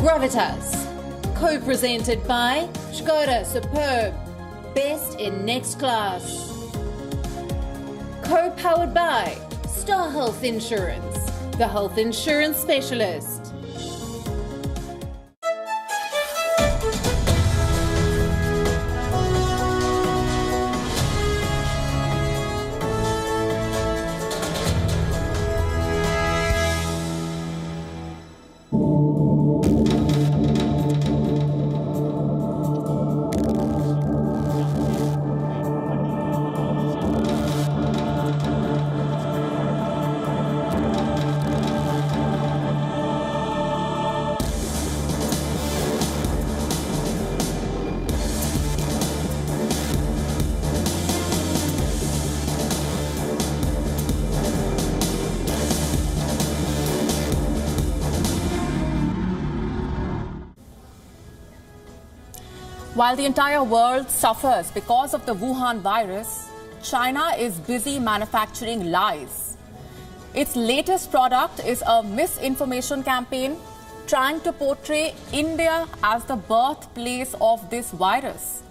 Gravitas, co-presented by Skoda Superb, best in next class. Co-powered by Star Health Insurance, the health insurance specialist. While the entire world suffers because of the Wuhan virus, China is busy manufacturing lies. Its latest product is a misinformation campaign trying to portray India as the birthplace of this virus.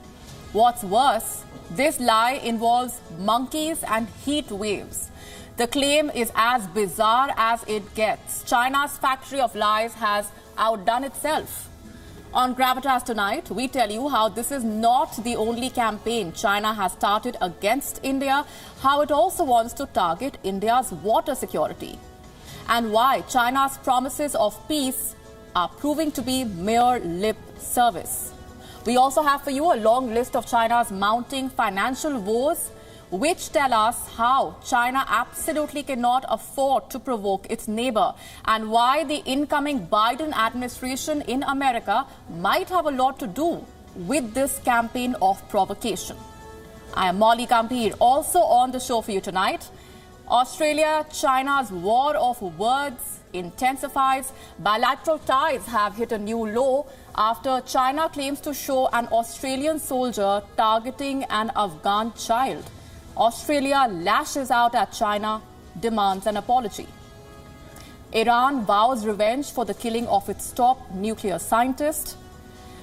What's worse, this lie involves monkeys and heat waves. The claim is as bizarre as it gets. China's factory of lies has outdone itself. On Gravitas tonight, we tell you how this is not the only campaign China has started against India, how it also wants to target India's water security, and why China's promises of peace are proving to be mere lip service. We also have for you a long list of China's mounting financial woes, which tell us how China absolutely cannot afford to provoke its neighbor and why the incoming Biden administration in America might have a lot to do with this campaign of provocation. I am Molly Gambhir, also on the show for you tonight. Australia, China's war of words intensifies. Bilateral ties have hit a new low after China claims to show an Australian soldier targeting an Afghan child. Australia lashes out at China, demands an apology. Iran vows revenge for the killing of its top nuclear scientist.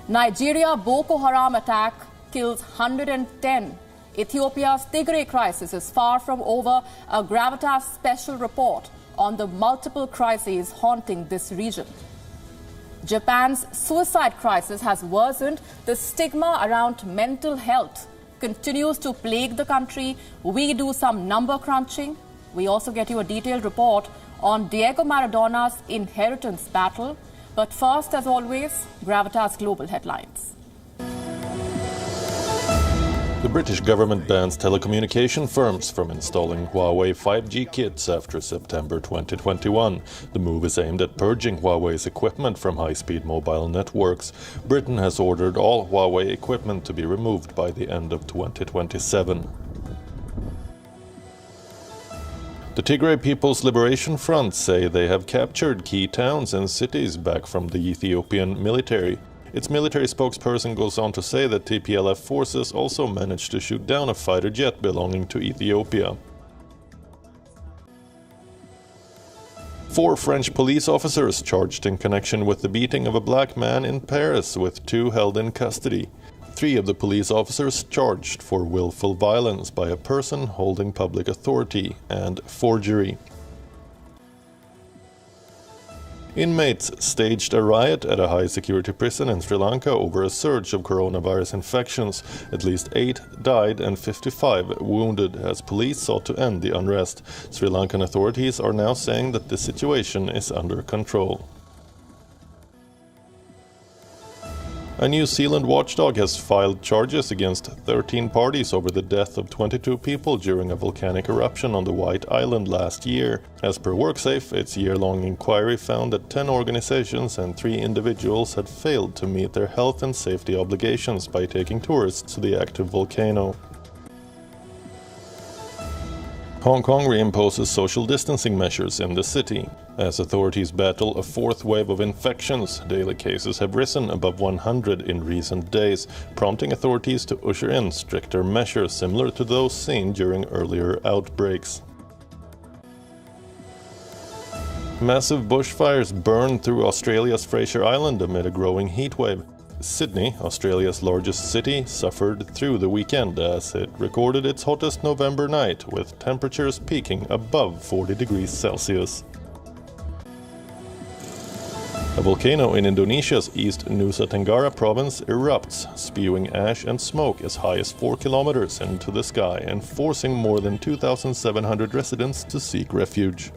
Nigeria Boko Haram attack kills 110. Ethiopia's Tigray crisis is far from over. A Gravitas special report on the multiple crises haunting this region. Japan's suicide crisis has worsened. The stigma around mental health continues to plague the country. We do some number crunching. We also get you a detailed report on Diego Maradona's inheritance battle. But first, as always, Gravitas Global Headlines. The British government bans telecommunication firms from installing Huawei 5G kits after September 2021. The move is aimed at purging Huawei's equipment from high-speed mobile networks. Britain has ordered all Huawei equipment to be removed by the end of 2027. The Tigray People's Liberation Front say they have captured key towns and cities back from the Ethiopian military. Its military spokesperson goes on to say that TPLF forces also managed to shoot down a fighter jet belonging to Ethiopia. 4 French police officers charged in connection with the beating of a black man in Paris, with 2 held in custody. 3 of the police officers charged for willful violence by a person holding public authority and forgery. Inmates staged a riot at a high-security prison in Sri Lanka over a surge of coronavirus infections. At least 8 died and 55 wounded as police sought to end the unrest. Sri Lankan authorities are now saying that the situation is under control. A New Zealand watchdog has filed charges against 13 parties over the death of 22 people during a volcanic eruption on the White Island last year. As per WorkSafe, its year-long inquiry found that 10 organizations and 3 individuals had failed to meet their health and safety obligations by taking tourists to the active volcano. Hong Kong reimposes social distancing measures in the city. As authorities battle a 4th wave of infections, daily cases have risen above 100 in recent days, prompting authorities to usher in stricter measures similar to those seen during earlier outbreaks. Massive bushfires burned through Australia's Fraser Island amid a growing heatwave. Sydney, Australia's largest city, suffered through the weekend as it recorded its hottest November night, with temperatures peaking above 40 degrees Celsius. A volcano in Indonesia's East Nusa Tenggara province erupts, spewing ash and smoke as high as 4 kilometers into the sky and forcing more than 2,700 residents to seek refuge.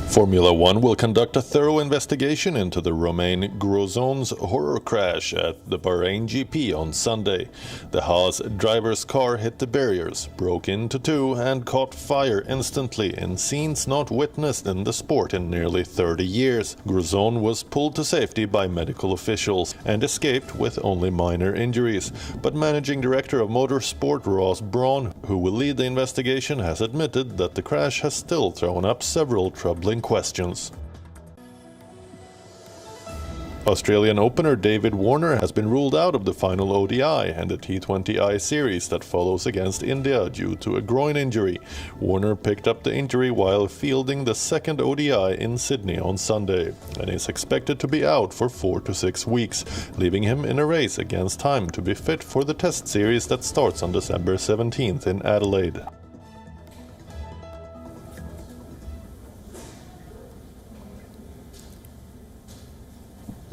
Formula One will conduct a thorough investigation into the Romain Grosjean's horror crash at the Bahrain GP on Sunday. The Haas driver's car hit the barriers, broke into two, and caught fire instantly in scenes not witnessed in the sport in nearly 30 years. Grosjean was pulled to safety by medical officials and escaped with only minor injuries. But Managing Director of Motorsport Ross Brawn, who will lead the investigation, has admitted that the crash has still thrown up several troubling questions. Australian opener David Warner has been ruled out of the final ODI and the T20I series that follows against India due to a groin injury. Warner picked up the injury while fielding the second ODI in Sydney on Sunday and is expected to be out for 4 to 6 weeks, leaving him in a race against time to be fit for the Test series that starts on December 17th in Adelaide.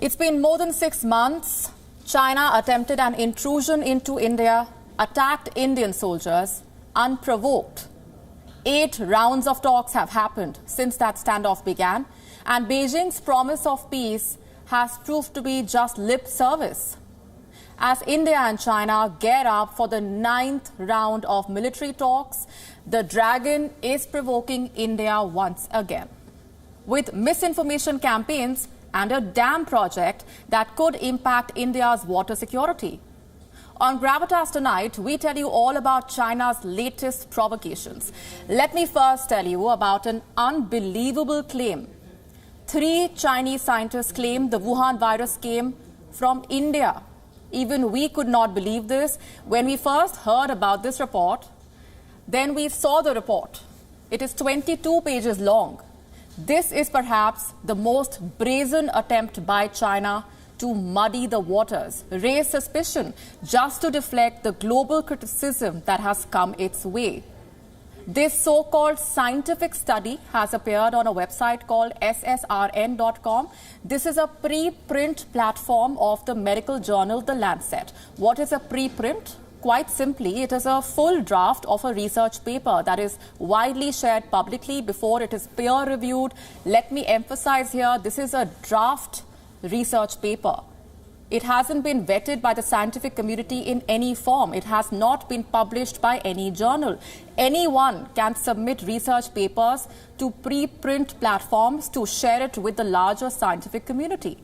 It's been more than 6 months. China attempted an intrusion into India, attacked Indian soldiers, unprovoked. 8 rounds of talks have happened since that standoff began, and Beijing's promise of peace has proved to be just lip service. As India and China gear up for the 9th round of military talks, the dragon is provoking India once again, with misinformation campaigns and a dam project that could impact India's water security. On Gravitas tonight, we tell you all about China's latest provocations. Let me first tell you about an unbelievable claim. 3 Chinese scientists claim the Wuhan virus came from India. Even we could not believe this when we first heard about this report. Then we saw the report. It is 22 pages long. This is perhaps the most brazen attempt by China to muddy the waters, raise suspicion, just to deflect the global criticism that has come its way. This so-called scientific study has appeared on a website called ssrn.com. This is a preprint platform of the medical journal The Lancet. What is a preprint? Quite simply, it is a full draft of a research paper that is widely shared publicly before it is peer-reviewed. Let me emphasize here, this is a draft research paper. It hasn't been vetted by the scientific community in any form. It has not been published by any journal. Anyone can submit research papers to preprint platforms to share it with the larger scientific community.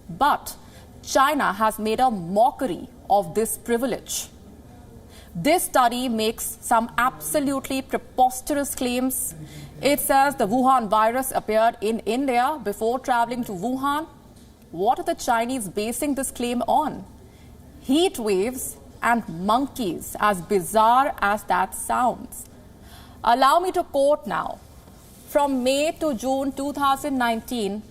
But China has made a mockery of this privilege. This study makes some absolutely preposterous claims. It says the Wuhan virus appeared in India before traveling to Wuhan. What are the Chinese basing this claim on? Heat waves and monkeys, as bizarre as that sounds. Allow me to quote now. From May to June 2019,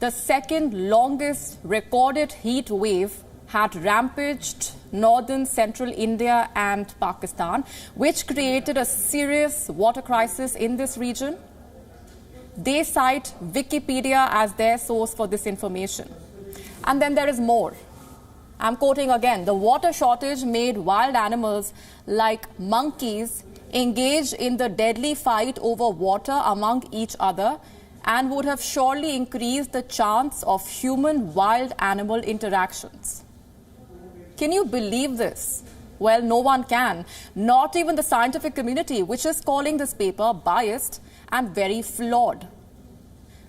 the second longest recorded heat wave had rampaged northern central India and Pakistan, which created a serious water crisis in this region. They cite Wikipedia as their source for this information. And then there is more. I'm quoting again. The water shortage made wild animals like monkeys engage in the deadly fight over water among each other and would have surely increased the chance of human-wild animal interactions. Can you believe this? Well, no one can. Not even the scientific community, which is calling this paper biased and very flawed.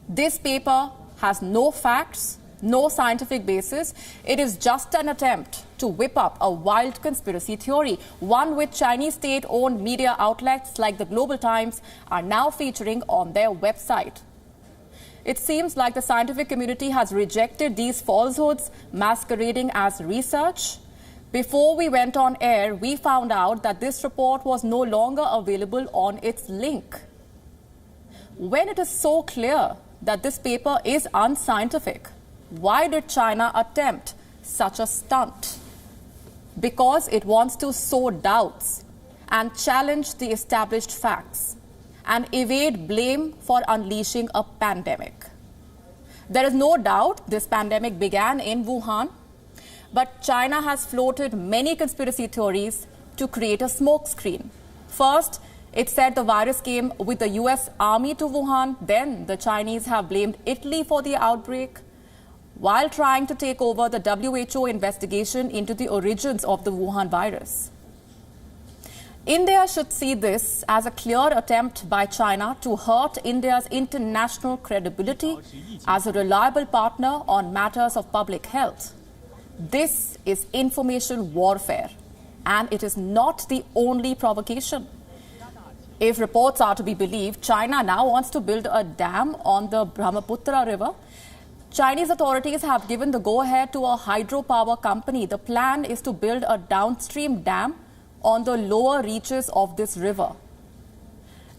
This paper has no facts, no scientific basis. It is just an attempt to whip up a wild conspiracy theory, one which Chinese state-owned media outlets like the Global Times are now featuring on their website. It seems like the scientific community has rejected these falsehoods masquerading as research. Before we went on air, we found out that this report was no longer available on its link. When it is so clear that this paper is unscientific, why did China attempt such a stunt? Because it wants to sow doubts and challenge the established facts and evade blame for unleashing a pandemic. There is no doubt this pandemic began in Wuhan, but China has floated many conspiracy theories to create a smokescreen. First, it said the virus came with the US Army to Wuhan. Then the Chinese have blamed Italy for the outbreak, while trying to take over the WHO investigation into the origins of the Wuhan virus. India should see this as a clear attempt by China to hurt India's international credibility as a reliable partner on matters of public health. This is information warfare, and it is not the only provocation. If reports are to be believed, China now wants to build a dam on the Brahmaputra River. Chinese authorities have given the go-ahead to a hydropower company. The plan is to build a downstream dam on the lower reaches of this river.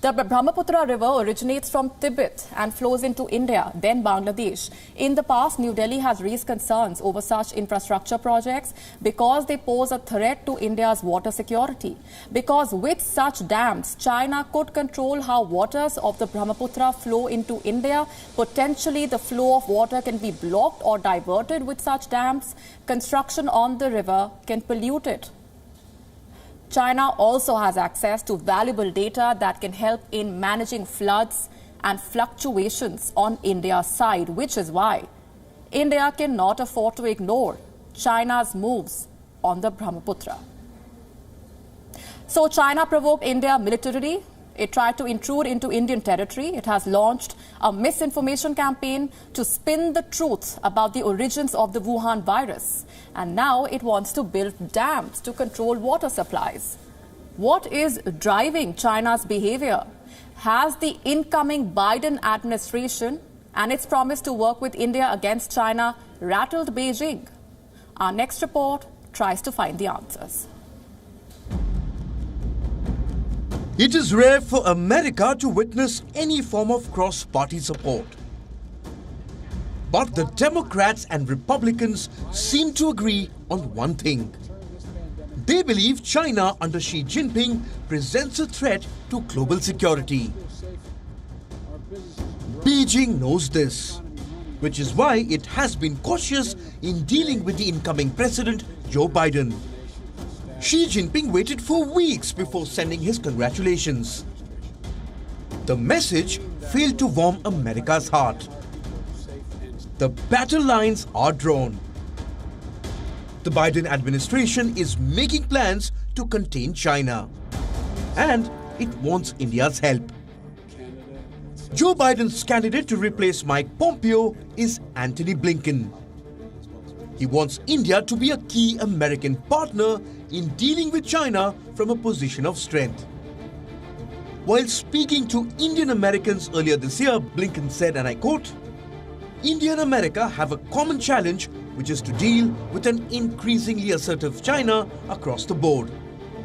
The Brahmaputra River originates from Tibet and flows into India, then Bangladesh. In the past, New Delhi has raised concerns over such infrastructure projects because they pose a threat to India's water security. Because with such dams, China could control how waters of the Brahmaputra flow into India. Potentially, the flow of water can be blocked or diverted with such dams. Construction on the river can pollute it. China also has access to valuable data that can help in managing floods and fluctuations on India's side, which is why India cannot afford to ignore China's moves on the Brahmaputra. So China provoked India militarily. It tried to intrude into Indian territory. It has launched a misinformation campaign to spin the truth about the origins of the Wuhan virus. And now it wants to build dams to control water supplies. What is driving China's behavior? Has the incoming Biden administration and its promise to work with India against China rattled Beijing? Our next report tries to find the answers. It is rare for America to witness any form of cross-party support. But the Democrats and Republicans seem to agree on one thing. They believe China under Xi Jinping presents a threat to global security. Beijing knows this, which is why it has been cautious in dealing with the incoming president, Joe Biden. Xi Jinping waited for weeks before sending his congratulations. The message failed to warm America's heart. The battle lines are drawn. The Biden administration is making plans to contain China, and it wants India's help. Joe Biden's candidate to replace Mike Pompeo is Antony Blinken. He wants India to be a key American partner in dealing with China from a position of strength. While speaking to Indian Americans earlier this year, Blinken said, and I quote, "India and America have a common challenge, which is to deal with an increasingly assertive China across the board,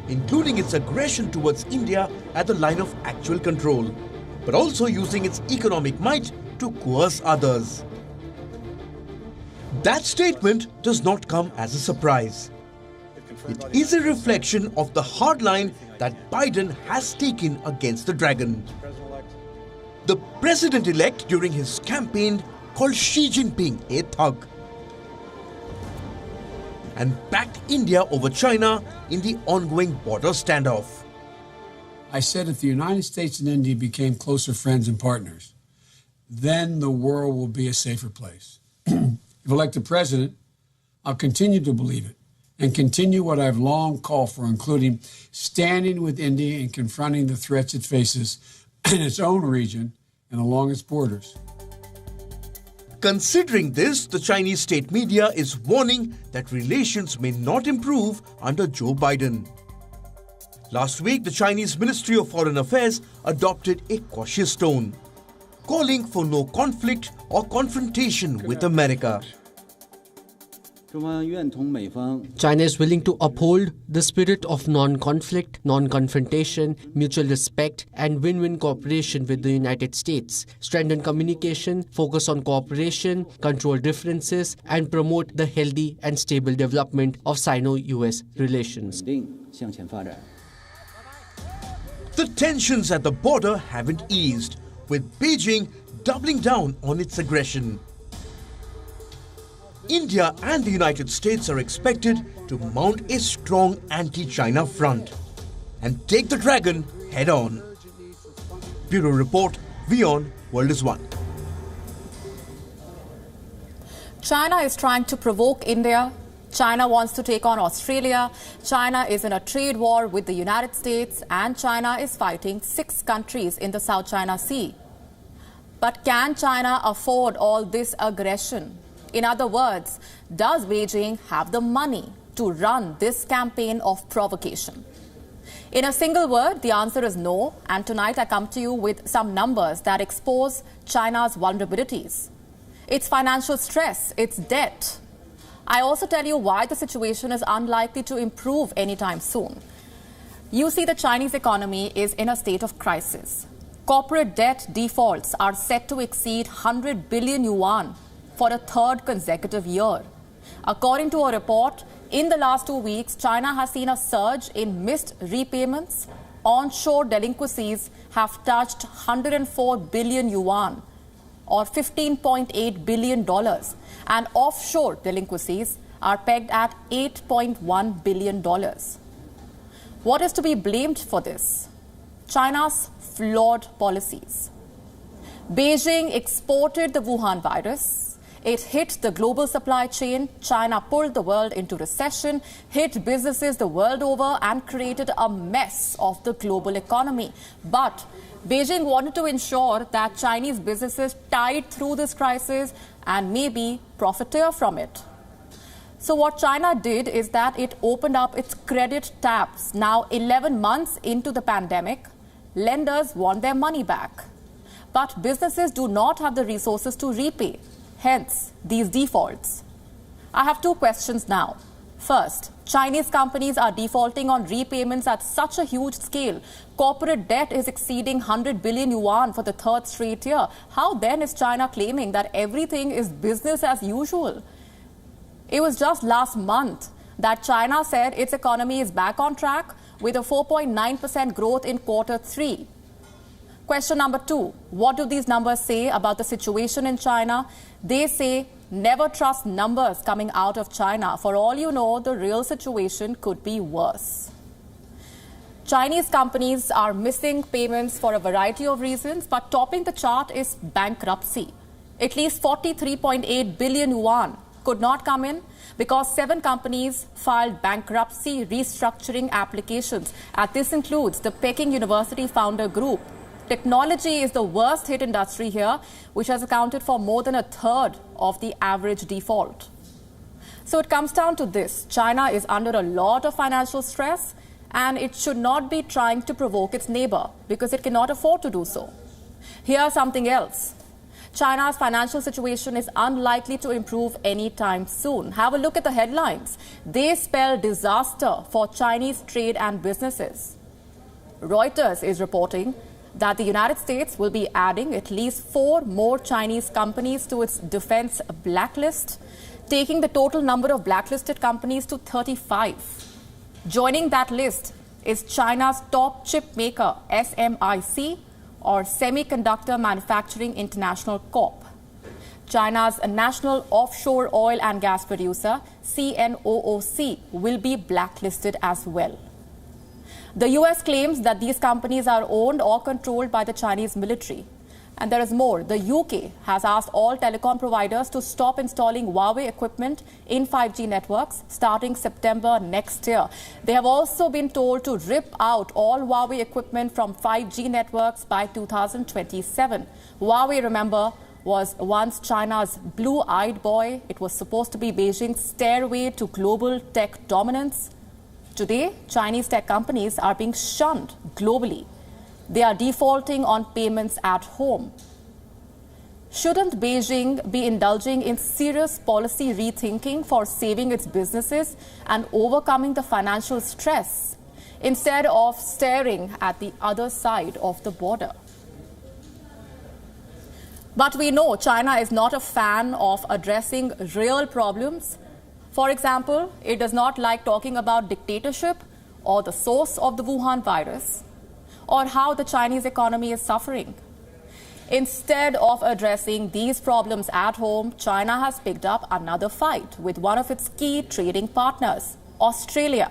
including its aggression towards India at the line of actual control, but also using its economic might to coerce others." That statement does not come as a surprise. It is a reflection of the hard line that Biden has taken against the dragon. The president-elect during his campaign called Xi Jinping a thug and backed India over China in the ongoing border standoff. I said if the United States and India became closer friends and partners, then the world will be a safer place. If elected president, I'll continue to believe it and continue what I've long called for, including standing with India and confronting the threats it faces in its own region and along its borders. Considering this, the Chinese state media is warning that relations may not improve under Joe Biden. Last week, the Chinese Ministry of Foreign Affairs adopted a cautious tone, calling for no conflict or confrontation with America. China is willing to uphold the spirit of non-conflict, non-confrontation, mutual respect, and win-win cooperation with the United States, strengthen communication, focus on cooperation, control differences, and promote the healthy and stable development of Sino-US relations. The tensions at the border haven't eased, with Beijing doubling down on its aggression. India and the United States are expected to mount a strong anti-China front and take the dragon head-on. Bureau Report, WION World is One. China is trying to provoke India. China wants to take on Australia. China is in a trade war with the United States, and China is fighting 6 countries in the South China Sea. But can China afford all this aggression? In other words, does Beijing have the money to run this campaign of provocation? In a single word, the answer is no. And tonight I come to you with some numbers that expose China's vulnerabilities, its financial stress, its debt. I also tell you why the situation is unlikely to improve anytime soon. You see, the Chinese economy is in a state of crisis. Corporate debt defaults are set to exceed 100 billion yuan for a 3rd consecutive year. According to a report, in the last 2 weeks, China has seen a surge in missed repayments. Onshore delinquencies have touched 104 billion yuan, or $15.8 billion, and offshore delinquencies are pegged at $8.1 billion. What is to be blamed for this? China's flawed policies. Beijing exported the Wuhan virus. It hit the global supply chain. China pulled the world into recession, hit businesses the world over, and created a mess of the global economy. But Beijing wanted to ensure that Chinese businesses tide through this crisis and maybe profiteer from it. So what China did is that it opened up its credit taps. Now, 11 months into the pandemic, lenders want their money back. But businesses do not have the resources to repay. Hence, these defaults. I have 2 questions now. First, Chinese companies are defaulting on repayments at such a huge scale. Corporate debt is exceeding 100 billion yuan for the 3rd straight year. How then is China claiming that everything is business as usual? It was just last month that China said its economy is back on track with a 4.9% growth in Q3. Question number 2, what do these numbers say about the situation in China? They say, never trust numbers coming out of China. For all you know, the real situation could be worse. Chinese companies are missing payments for a variety of reasons, but topping the chart is bankruptcy. At least 43.8 billion yuan could not come in because 7 companies filed bankruptcy restructuring applications. And this includes the Peking University founder group. Technology is the worst hit industry here, which has accounted for more than a third of the average default. So it comes down to this. China is under a lot of financial stress, and it should not be trying to provoke its neighbor because it cannot afford to do so. Here's something else. China's financial situation is unlikely to improve anytime soon. Have a look at the headlines. They spell disaster for Chinese trade and businesses. Reuters is reporting that the United States will be adding at least 4 more Chinese companies to its defense blacklist, taking the total number of blacklisted companies to 35. Joining that list is China's top chip maker, SMIC, or Semiconductor Manufacturing International Corp. China's national offshore oil and gas producer, CNOOC, will be blacklisted as well. The US claims that these companies are owned or controlled by the Chinese military. And there is more. The UK has asked all telecom providers to stop installing Huawei equipment in 5G networks starting September next year. They have also been told to rip out all Huawei equipment from 5G networks by 2027. Huawei, remember, was once China's blue-eyed boy. It was supposed to be Beijing's stairway to global tech dominance. Today, Chinese tech companies are being shunned globally. They are defaulting on payments at home. Shouldn't Beijing be indulging in serious policy rethinking for saving its businesses and overcoming the financial stress instead of staring at the other side of the border? But we know China is not a fan of addressing real problems. For example, it does not like talking about dictatorship or the source of the Wuhan virus or how the Chinese economy is suffering. Instead of addressing these problems at home, China has picked up another fight with one of its key trading partners, Australia.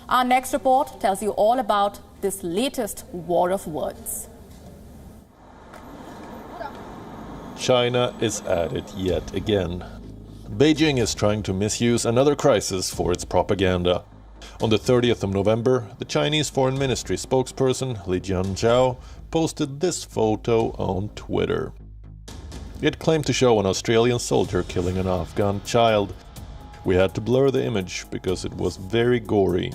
Our next report tells you all about this latest war of words. China is at it yet again. Beijing is trying to misuse another crisis for its propaganda. On the 30th of November, the Chinese Foreign Ministry spokesperson Li Jianzhao posted this photo on Twitter. It claimed to show an Australian soldier killing an Afghan child. We had to blur the image because it was very gory.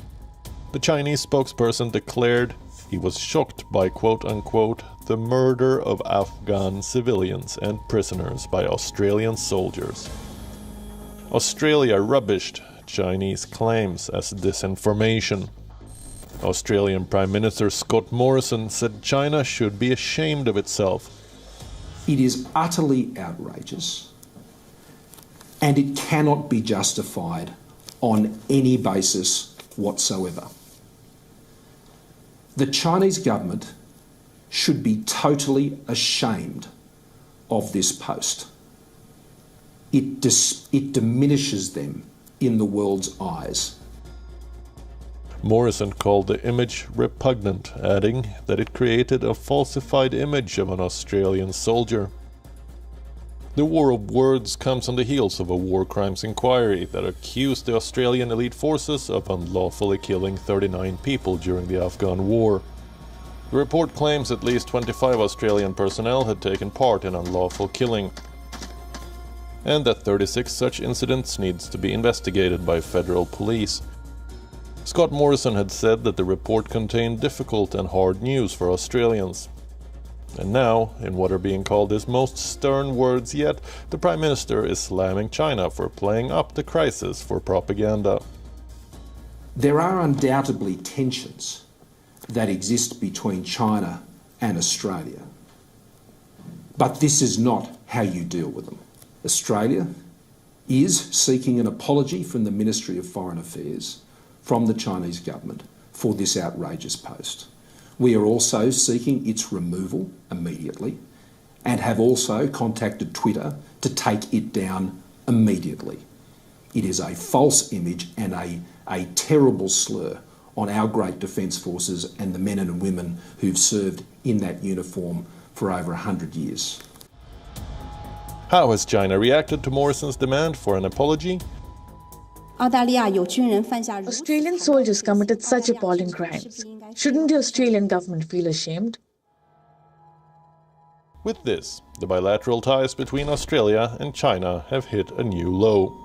The Chinese spokesperson declared he was shocked by quote-unquote the murder of Afghan civilians and prisoners by Australian soldiers. Australia rubbished Chinese claims as disinformation. Australian Prime Minister Scott Morrison said China should be ashamed of itself. It is utterly outrageous, and it cannot be justified on any basis whatsoever. The Chinese government should be totally ashamed of this post. It diminishes them in the world's eyes. Morrison called the image repugnant, adding that it created a falsified image of an Australian soldier. The war of words comes on the heels of a war crimes inquiry that accused the Australian elite forces of unlawfully killing 39 people during the Afghan war. The report claims at least 25 Australian personnel had taken part in unlawful killing, and that 36 such incidents needs to be investigated by federal police. Scott Morrison had said that the report contained difficult and hard news for Australians. And now, in what are being called his most stern words yet, the Prime Minister is slamming China for playing up the crisis for propaganda. There are undoubtedly tensions that exist between China and Australia. But this is not how you deal with them. Australia is seeking an apology from the Ministry of Foreign Affairs, from the Chinese government, for this outrageous post. We are also seeking its removal immediately and have also contacted Twitter to take it down immediately. It is a false image and a terrible slur on our great defence forces and the men and women who've served in that uniform for over 100 years. How has China reacted to Morrison's demand for an apology? Australian soldiers committed such appalling crimes. Shouldn't the Australian government feel ashamed? With this, the bilateral ties between Australia and China have hit a new low.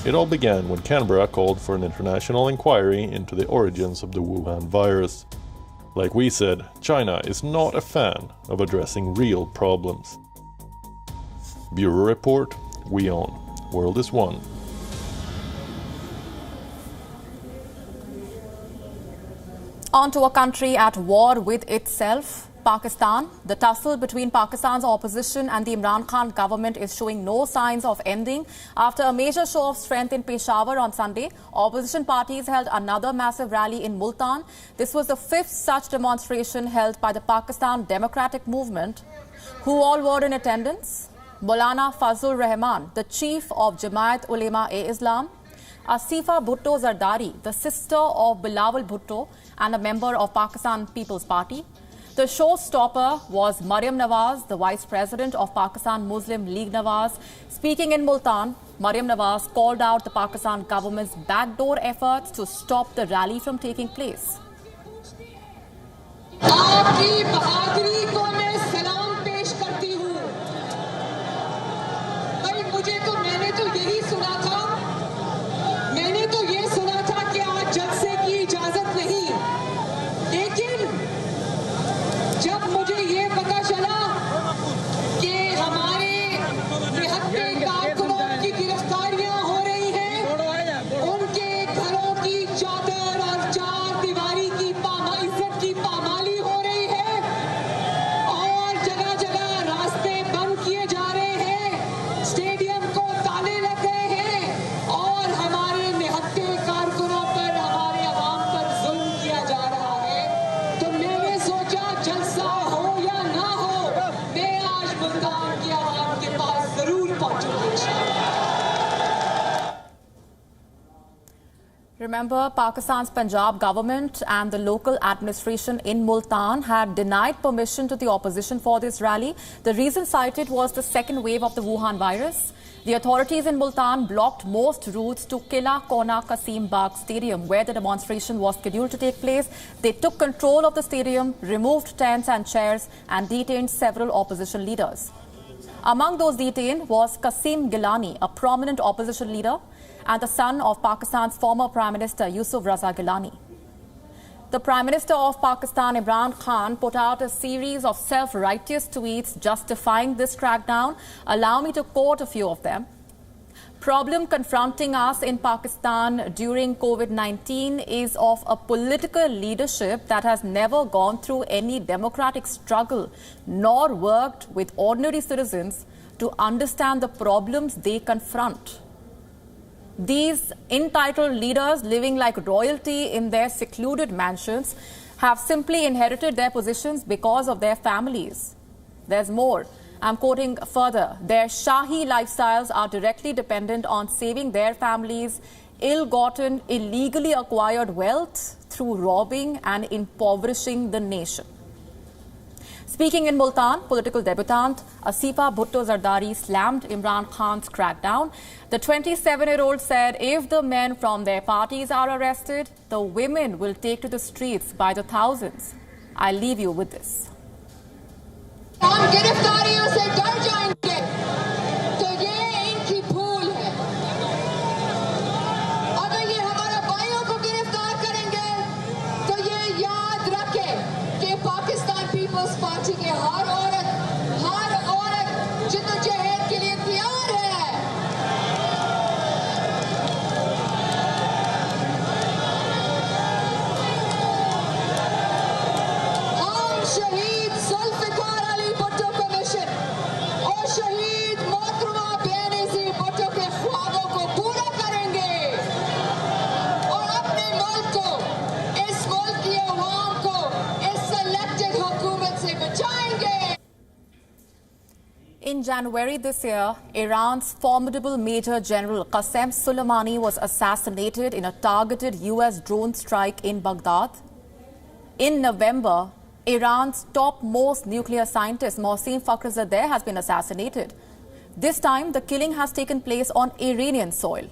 It all began when Canberra called for an international inquiry into the origins of the Wuhan virus. Like we said, China is not a fan of addressing real problems. Bureau Report, WION, World is One. On to a country at war with itself, Pakistan. The tussle between Pakistan's opposition and the Imran Khan government is showing no signs of ending. After a major show of strength in Peshawar on Sunday, opposition parties held another massive rally in Multan. This was the fifth such demonstration held by the Pakistan Democratic Movement. Who all were in attendance? Maulana Fazlur Rahman, the chief of Jamaat Ulema-e-Islam, Asifa Bhutto Zardari, the sister of Bilawal Bhutto and a member of Pakistan People's Party. The showstopper was Maryam Nawaz, the vice president of Pakistan Muslim League Nawaz. Speaking in Multan, Maryam Nawaz called out the Pakistan government's backdoor efforts to stop the rally from taking place. आपकी बहादुरी को मैं सलाम पेश करती हूँ। भाई मुझे तो मैंने तो यही सुना था कि आज जलसे की इजाजत नहीं, लेकिन जब मुझे ये पता चला Remember, Pakistan's Punjab government and the local administration in Multan had denied permission to the opposition for this rally. The reason cited was the second wave of the Wuhan virus. The authorities in Multan blocked most routes to Qila Kona Qasim Bagh Stadium, where the demonstration was scheduled to take place. They took control of the stadium, removed tents and chairs, and detained several opposition leaders. Among those detained was Qasim Gilani, a prominent opposition leader, and the son of Pakistan's former Prime Minister Yusuf Raza Gilani. The Prime Minister of Pakistan, Imran Khan, put out a series of self-righteous tweets justifying this crackdown. Allow me to quote a few of them. Problem confronting us in Pakistan during COVID-19 is of a political leadership that has never gone through any democratic struggle nor worked with ordinary citizens to understand the problems they confront. These entitled leaders living like royalty in their secluded mansions have simply inherited their positions because of their families. There's more. I'm quoting further. Their Shahi lifestyles are directly dependent on saving their families' ill-gotten, illegally acquired wealth through robbing and impoverishing the nation. Speaking in Multan, political debutante Asifa Bhutto Zardari slammed Imran Khan's crackdown. The 27-year-old said if the men from their parties are arrested, the women will take to the streets by the thousands. I'll leave you with this. In January this year, Iran's formidable Major General Qasem Soleimani was assassinated in a targeted US drone strike in Baghdad. In November, Iran's topmost nuclear scientist Mohsen Fakhrizadeh has been assassinated. This time, the killing has taken place on Iranian soil.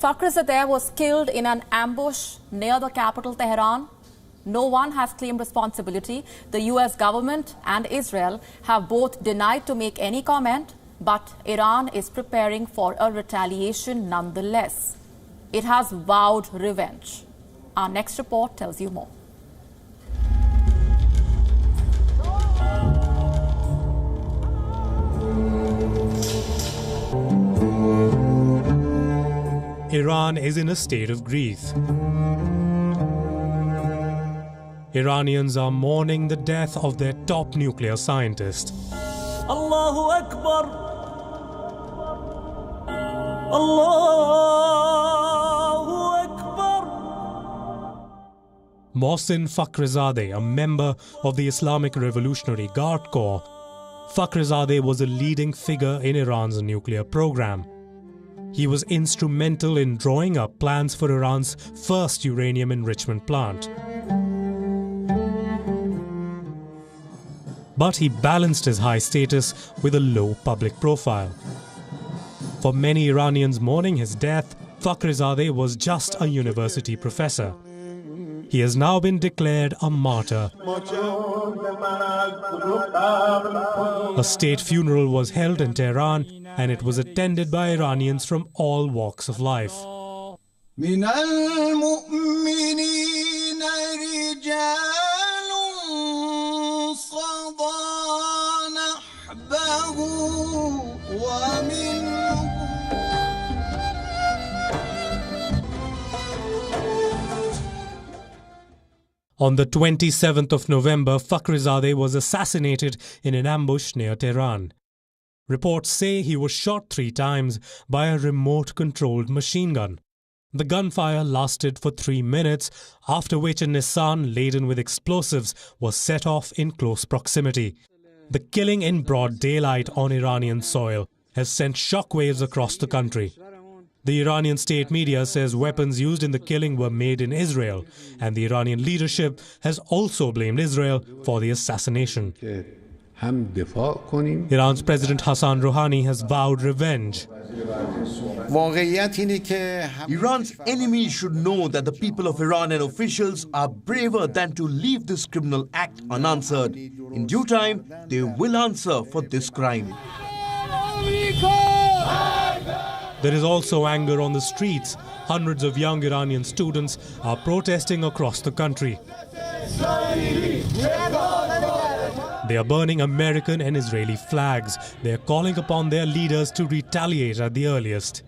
Fakhrizadeh was killed in an ambush near the capital, Tehran. No one has claimed responsibility. The US government and Israel have both denied to make any comment, but Iran is preparing for a retaliation nonetheless. It has vowed revenge. Our next report tells you more. Iran is in a state of grief. Iranians are mourning the death of their top nuclear scientist. Allahu Akbar! Allahu Akbar! Mohsen Fakhrizadeh, a member of the Islamic Revolutionary Guard Corps, Fakhrizadeh was a leading figure in Iran's nuclear program. He was instrumental in drawing up plans for Iran's first uranium enrichment plant. But he balanced his high status with a low public profile. For many Iranians mourning his death, Fakhrizadeh was just a university professor. He has now been declared a martyr. A state funeral was held in Tehran, and it was attended by Iranians from all walks of life. On the 27th of November, Fakhrizadeh was assassinated in an ambush near Tehran. Reports say he was shot 3 times by a remote-controlled machine gun. The gunfire lasted for 3 minutes, after which a Nissan laden with explosives was set off in close proximity. The killing in broad daylight on Iranian soil has sent shockwaves across the country. The Iranian state media says weapons used in the killing were made in Israel, and the Iranian leadership has also blamed Israel for the assassination. Iran's President Hassan Rouhani has vowed revenge. Iran's enemies should know that the people of Iran and officials are braver than to leave this criminal act unanswered. In due time, they will answer for this crime. There is also anger on the streets. Hundreds of young Iranian students are protesting across the country. They are burning American and Israeli flags. They are calling upon their leaders to retaliate at the earliest.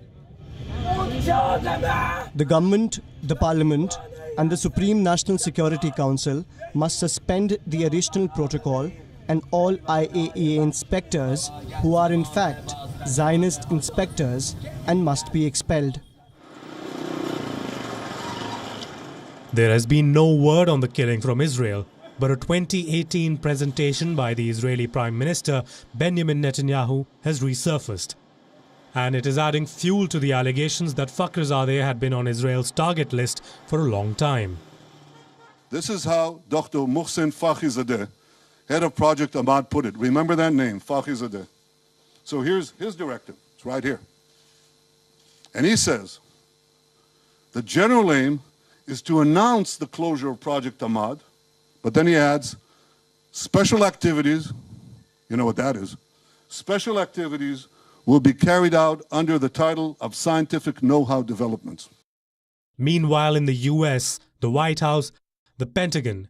The government, the parliament, and the Supreme National Security Council must suspend the additional protocol and all IAEA inspectors who are in fact Zionist inspectors and must be expelled. There has been no word on the killing from Israel, but a 2018 presentation by the Israeli Prime Minister Benjamin Netanyahu has resurfaced. And it is adding fuel to the allegations that Fakhrizadeh had been on Israel's target list for a long time. This is how Dr. Mohsen Fakhrizadeh, head of Project Ahmad, put it. Remember that name, Fakhrizadeh. So here's his directive. It's right here. And he says, the general aim is to announce the closure of Project Ahmad, but then he adds, special activities, you know what that is, special activities will be carried out under the title of scientific know-how developments. Meanwhile, in the US, the White House, the Pentagon,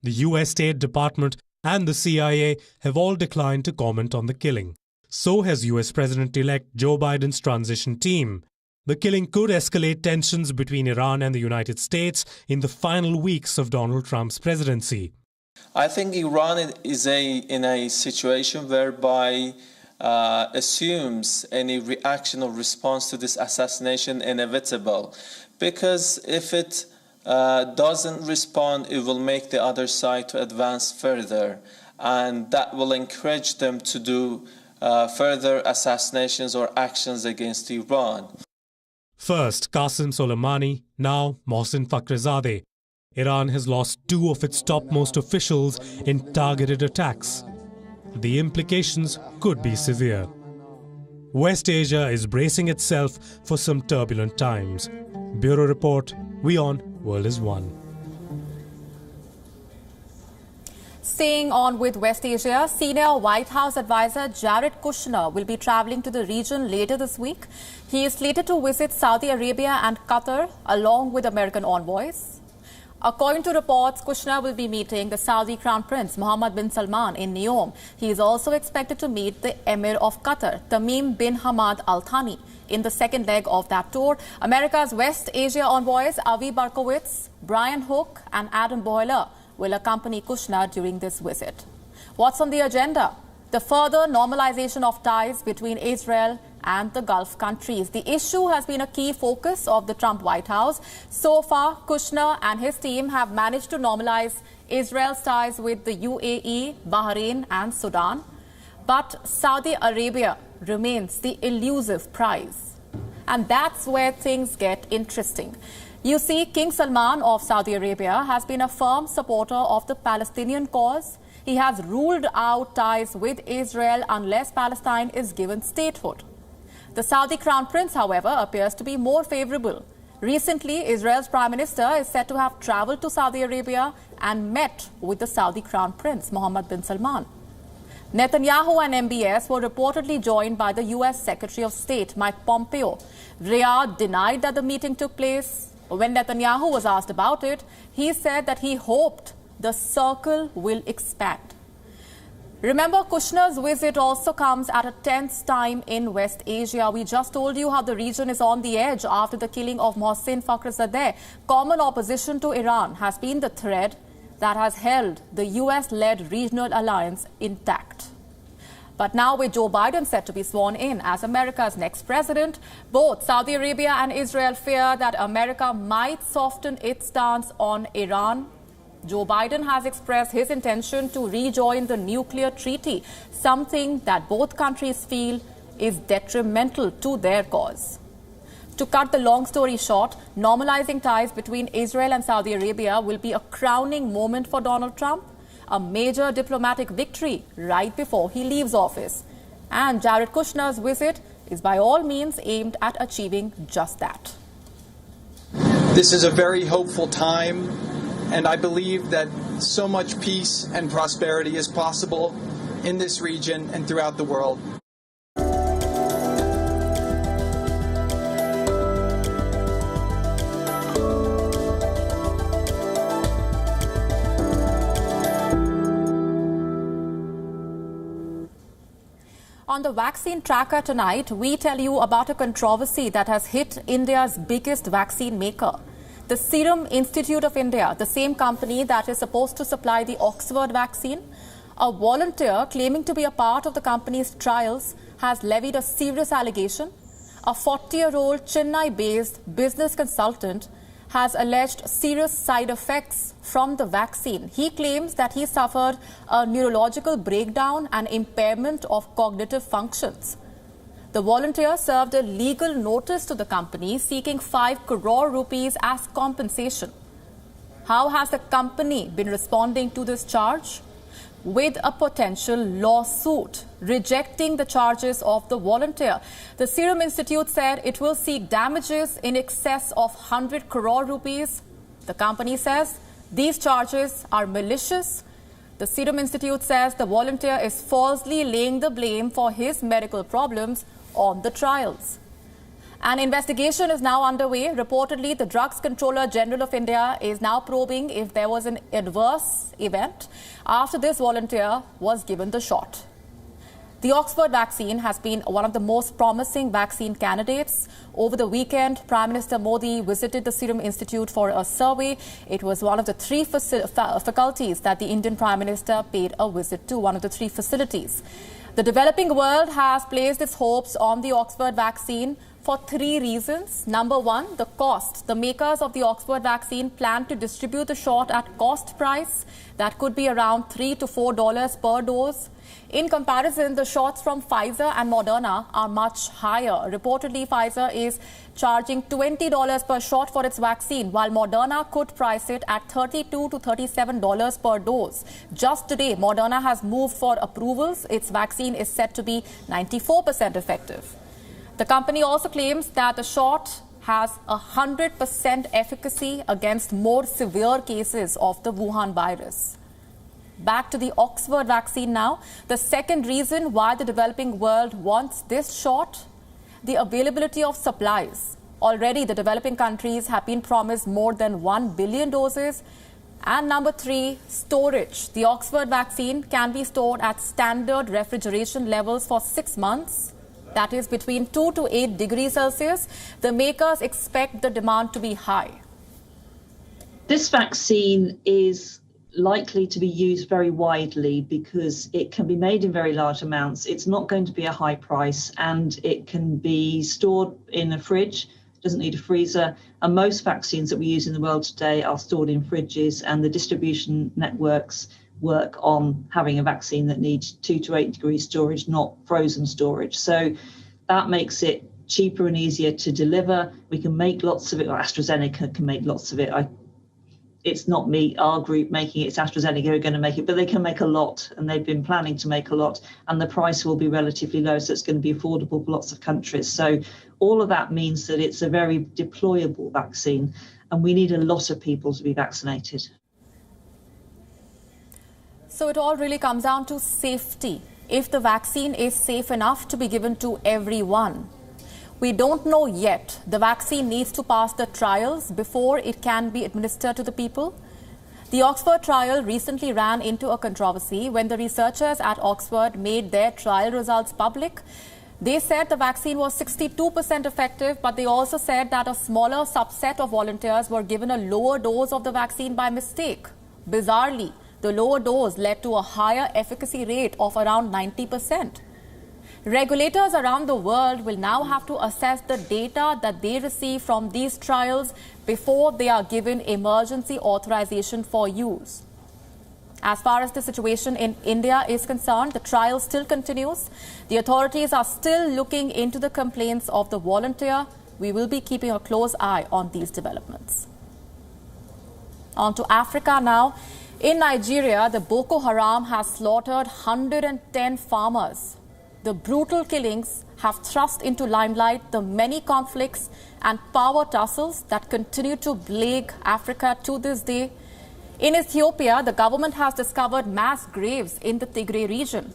the US State Department, and the CIA have all declined to comment on the killing. So has US President-elect Joe Biden's transition team. The killing could escalate tensions between Iran and the United States in the final weeks of Donald Trump's presidency. I think Iran is in a situation whereby assumes any reaction or response to this assassination inevitable. Because if it doesn't respond, it will make the other side to advance further. And that will encourage them to do further assassinations or actions against Iran. First, Qasem Soleimani, now Mohsen Fakhrizadeh. Iran has lost two of its topmost officials in targeted attacks. The implications could be severe. West Asia is bracing itself for some turbulent times. Bureau Report, WION World is One. Staying on with West Asia, senior White House advisor Jared Kushner will be traveling to the region later this week. He is slated to visit Saudi Arabia and Qatar along with American envoys. According to reports, Kushner will be meeting the Saudi Crown Prince Mohammed bin Salman in Neom. He is also expected to meet the Emir of Qatar, Tamim bin Hamad Al Thani, in the second leg of that tour. America's West Asia envoys Avi Berkowitz, Brian Hook and Adam Boiler will accompany Kushner during this visit. What's on the agenda? The further normalization of ties between Israel and the Gulf countries. The issue has been a key focus of the Trump White House. So far, Kushner and his team have managed to normalize Israel's ties with the UAE, Bahrain and Sudan. But Saudi Arabia remains the elusive prize. And that's where things get interesting. You see, King Salman of Saudi Arabia has been a firm supporter of the Palestinian cause. He has ruled out ties with Israel unless Palestine is given statehood. The Saudi Crown Prince, however, appears to be more favorable. Recently, Israel's Prime Minister is said to have traveled to Saudi Arabia and met with the Saudi Crown Prince, Mohammed bin Salman. Netanyahu and MBS were reportedly joined by the US Secretary of State, Mike Pompeo. Riyadh denied that the meeting took place. When Netanyahu was asked about it, he said that he hoped the circle will expand. Remember, Kushner's visit also comes at a tense time in West Asia. We just told you how the region is on the edge after the killing of Mohsen Fakhrizadeh. Common opposition to Iran has been the thread that has held the US-led regional alliance intact. But now with Joe Biden set to be sworn in as America's next president, both Saudi Arabia and Israel fear that America might soften its stance on Iran. Joe Biden has expressed his intention to rejoin the nuclear treaty, something that both countries feel is detrimental to their cause. To cut the long story short, normalizing ties between Israel and Saudi Arabia will be a crowning moment for Donald Trump, a major diplomatic victory right before he leaves office. And Jared Kushner's visit is by all means aimed at achieving just that. This is a very hopeful time, and I believe that so much peace and prosperity is possible in this region and throughout the world. On the vaccine tracker tonight, we tell you about a controversy that has hit India's biggest vaccine maker. The Serum Institute of India, the same company that is supposed to supply the Oxford vaccine, a volunteer claiming to be a part of the company's trials has levied a serious allegation. A 40-year-old Chennai-based business consultant has alleged serious side effects from the vaccine. He claims that he suffered a neurological breakdown and impairment of cognitive functions. The volunteer served a legal notice to the company seeking 5 crore rupees as compensation. How has the company been responding to this charge? With a potential lawsuit rejecting the charges of the volunteer. The Serum Institute said it will seek damages in excess of 100 crore rupees. The company says these charges are malicious. The Serum Institute says the volunteer is falsely laying the blame for his medical problems on the trials. An investigation is now underway. Reportedly, the Drugs Controller General of India is now probing if there was an adverse event after this volunteer was given the shot. The Oxford vaccine has been one of the most promising vaccine candidates. Over the weekend, Prime Minister Modi visited the Serum Institute for a survey. It was one of the 3 faculties that the Indian Prime Minister paid a visit to, one of the 3 facilities. The developing world has placed its hopes on the Oxford vaccine for 3 reasons. Number 1, the cost. The makers of the Oxford vaccine plan to distribute the shot at cost price. That could be around $3 to $4 per dose. In comparison, the shots from Pfizer and Moderna are much higher. Reportedly, Pfizer is charging $20 per shot for its vaccine, while Moderna could price it at $32 to $37 per dose. Just today, Moderna has moved for approvals. Its vaccine is said to be 94% effective. The company also claims that the shot has 100% efficacy against more severe cases of the Wuhan virus. Back to the Oxford vaccine now. The second reason why the developing world wants this shot, the availability of supplies. Already, the developing countries have been promised more than 1 billion doses. And number 3, storage. The Oxford vaccine can be stored at standard refrigeration levels for 6 months. That is between 2 to 8 degrees Celsius. The makers expect the demand to be high. This vaccine is likely to be used very widely because it can be made in very large amounts. It's not going to be a high price, and it can be stored in a fridge, doesn't need a freezer. And most vaccines that we use in the world today are stored in fridges, and the distribution networks work on having a vaccine that needs 2 to 8 degrees storage, not frozen storage. So that makes it cheaper and easier to deliver. We can make lots of it, or AstraZeneca can make lots of it. It's not me, our group making it, it's AstraZeneca who are going to make it, but they can make a lot, and they've been planning to make a lot, and the price will be relatively low, so it's going to be affordable for lots of countries. So all of that means that it's a very deployable vaccine, and we need a lot of people to be vaccinated. So it all really comes down to safety. If the vaccine is safe enough to be given to everyone. We don't know yet. The vaccine needs to pass the trials before it can be administered to the people. The Oxford trial recently ran into a controversy when the researchers at Oxford made their trial results public. They said the vaccine was 62% effective, but they also said that a smaller subset of volunteers were given a lower dose of the vaccine by mistake. Bizarrely, the lower dose led to a higher efficacy rate of around 90%. Regulators around the world will now have to assess the data that they receive from these trials before they are given emergency authorization for use. As far as the situation in India is concerned, the trial still continues. The authorities are still looking into the complaints of the volunteer. We will be keeping a close eye on these developments. On to Africa now. In Nigeria, the Boko Haram has slaughtered 110 farmers. The brutal killings have thrust into limelight the many conflicts and power tussles that continue to plague Africa to this day. In Ethiopia, the government has discovered mass graves in the Tigray region.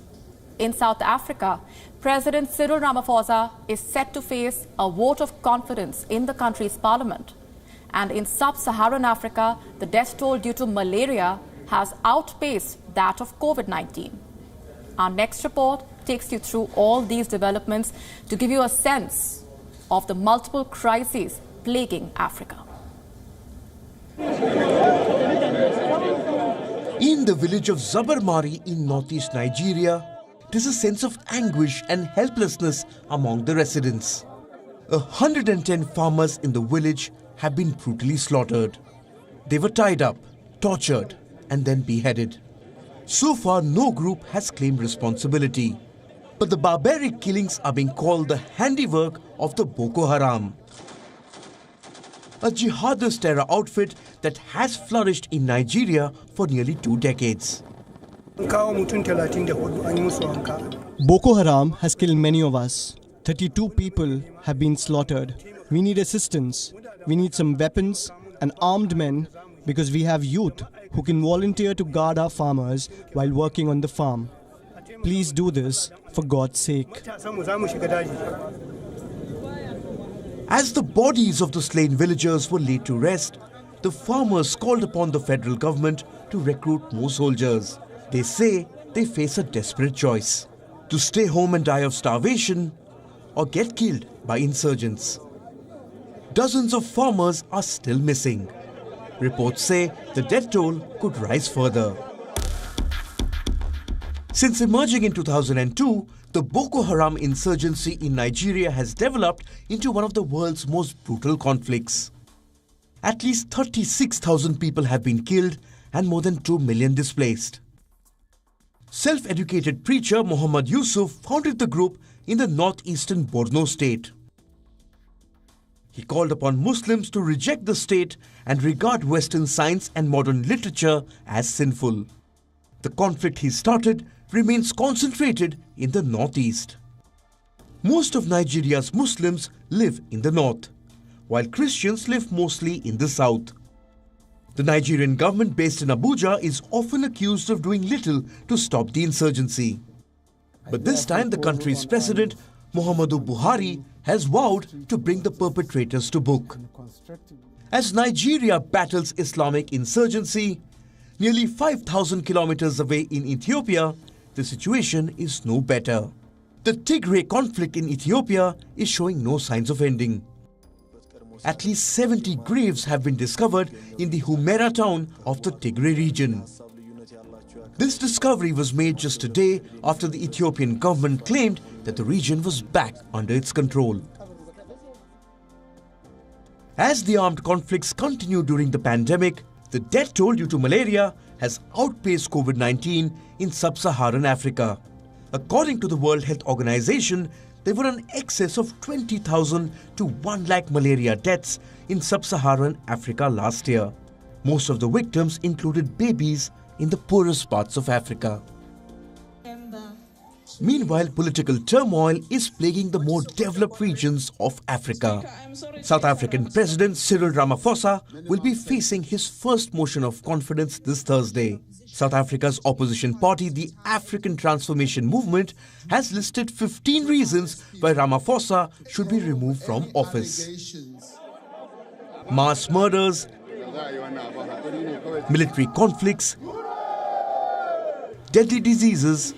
In South Africa, President Cyril Ramaphosa is set to face a vote of confidence in the country's parliament. And in sub-Saharan Africa, the death toll due to malaria has outpaced that of COVID-19. Our next report takes you through all these developments to give you a sense of the multiple crises plaguing Africa. In the village of Zabarmari in northeast Nigeria, there's a sense of anguish and helplessness among the residents. 110 farmers in the village have been brutally slaughtered. They were tied up, tortured, and then beheaded. So far, no group has claimed responsibility. But the barbaric killings are being called the handiwork of the Boko Haram, a jihadist terror outfit that has flourished in Nigeria for nearly 2 decades. Boko Haram has killed many of us. 32 people have been slaughtered. We need assistance. We need some weapons and armed men because we have youth who can volunteer to guard our farmers while working on the farm. Please do this for God's sake. As the bodies of the slain villagers were laid to rest, the farmers called upon the federal government to recruit more soldiers. They say they face a desperate choice: to stay home and die of starvation or get killed by insurgents. Dozens of farmers are still missing. Reports say the death toll could rise further. Since emerging in 2002, the Boko Haram insurgency in Nigeria has developed into one of the world's most brutal conflicts. At least 36,000 people have been killed and more than 2 million displaced. Self-educated preacher Muhammad Yusuf founded the group in the northeastern Borno state. He called upon Muslims to reject the state and regard Western science and modern literature as sinful. The conflict he started remains concentrated in the northeast. Most of Nigeria's Muslims live in the north, while Christians live mostly in the south. The Nigerian government based in Abuja is often accused of doing little to stop the insurgency. But this time the country's president, Muhammadu Buhari, has vowed to bring the perpetrators to book. As Nigeria battles Islamic insurgency, nearly 5,000 kilometers away in Ethiopia, the situation is no better. The Tigray conflict in Ethiopia is showing no signs of ending. At least 70 graves have been discovered in the Humera town of the Tigray region. This discovery was made just a day after the Ethiopian government claimed that the region was back under its control. As the armed conflicts continue during the pandemic, the death toll due to malaria has outpaced COVID-19 in sub-Saharan Africa. According to the World Health Organization, there were an excess of 20,000 to 1 lakh malaria deaths in sub-Saharan Africa last year. Most of the victims included babies in the poorest parts of Africa. Meanwhile, political turmoil is plaguing the more developed regions of Africa. South African President Cyril Ramaphosa will be facing his first motion of confidence this Thursday. South Africa's opposition party, the African Transformation Movement, has listed 15 reasons why Ramaphosa should be removed from office. Mass murders, military conflicts, deadly diseases,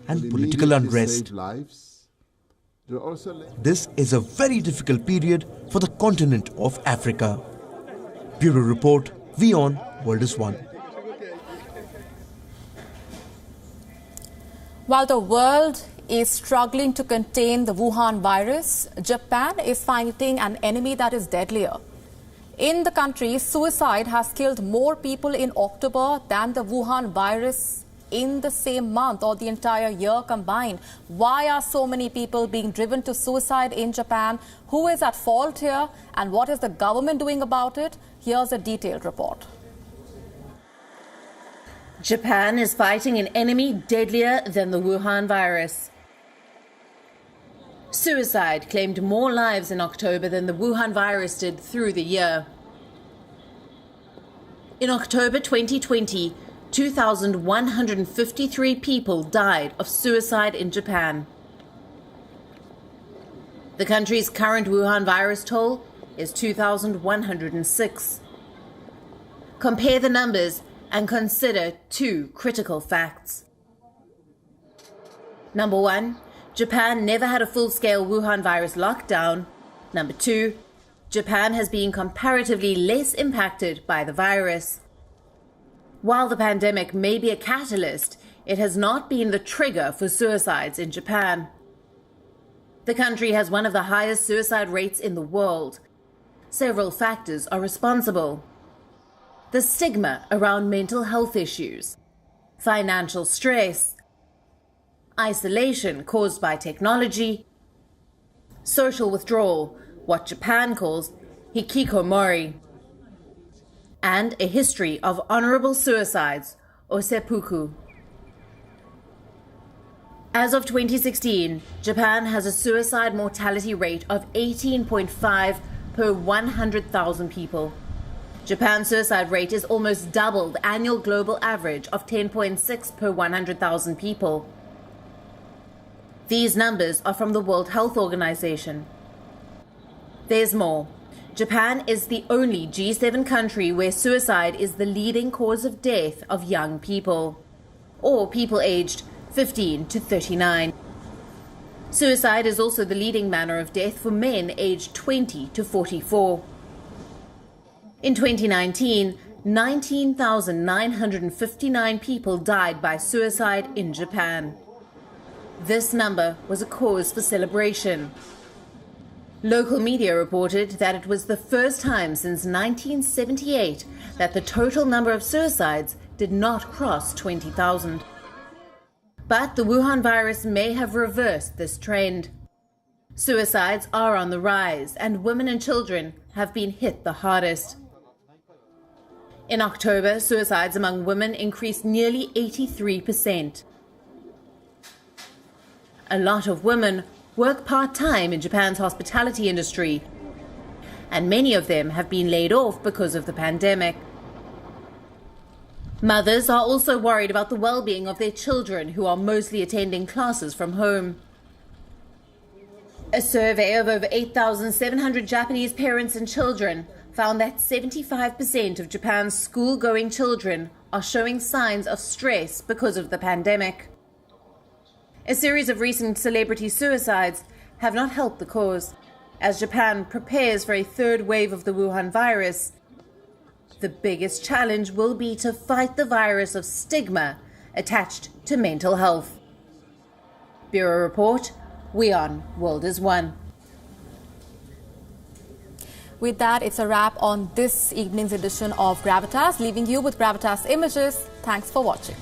and political unrest. This is a very difficult period for the continent of Africa. Bureau Report, WION World is One. While the world is struggling to contain the Wuhan virus, Japan is fighting an enemy that is deadlier. In the country, suicide has killed more people in October than the Wuhan virus in the same month or the entire year combined. Why are so many people being driven to suicide in Japan? Who is at fault here? And what is the government doing about it? Here's a detailed report. Japan is fighting an enemy deadlier than the Wuhan virus. Suicide claimed more lives in October than the Wuhan virus did through the year. In October 2020, 2,153 people died of suicide in Japan. The country's current Wuhan virus toll is 2,106. Compare the numbers and consider two critical facts. Number one, Japan never had a full-scale Wuhan virus lockdown. Number two, Japan has been comparatively less impacted by the virus. While the pandemic may be a catalyst, it has not been the trigger for suicides in Japan. The country has one of the highest suicide rates in the world. Several factors are responsible. The stigma around mental health issues, financial stress, isolation caused by technology, social withdrawal, what Japan calls hikikomori, and a history of honorable suicides, or seppuku. As of 2016, Japan has a suicide mortality rate of 18.5 per 100,000 people. Japan's suicide rate is almost double the annual global average of 10.6 per 100,000 people. These numbers are from the World Health Organization. There's more. Japan is the only G7 country where suicide is the leading cause of death of young people, or people aged 15 to 39. Suicide is also the leading manner of death for men aged 20 to 44. In 2019, 19,959 people died by suicide in Japan. This number was a cause for celebration. Local media reported that it was the first time since 1978 that the total number of suicides did not cross 20,000. But the Wuhan virus may have reversed this trend. Suicides are on the rise, and women and children have been hit the hardest. In October, suicides among women increased nearly 83%. A lot of women work part-time in Japan's hospitality industry, and many of them have been laid off because of the pandemic. Mothers are also worried about the well-being of their children, who are mostly attending classes from home. A survey of over 8,700 Japanese parents and children found that 75% of Japan's school-going children are showing signs of stress because of the pandemic. A series of recent celebrity suicides have not helped the cause. As Japan prepares for a third wave of the Wuhan virus, the biggest challenge will be to fight the virus of stigma attached to mental health. Bureau Report, WION World is One. With that, it's a wrap on this evening's edition of Gravitas, leaving you with Gravitas Images. Thanks for watching.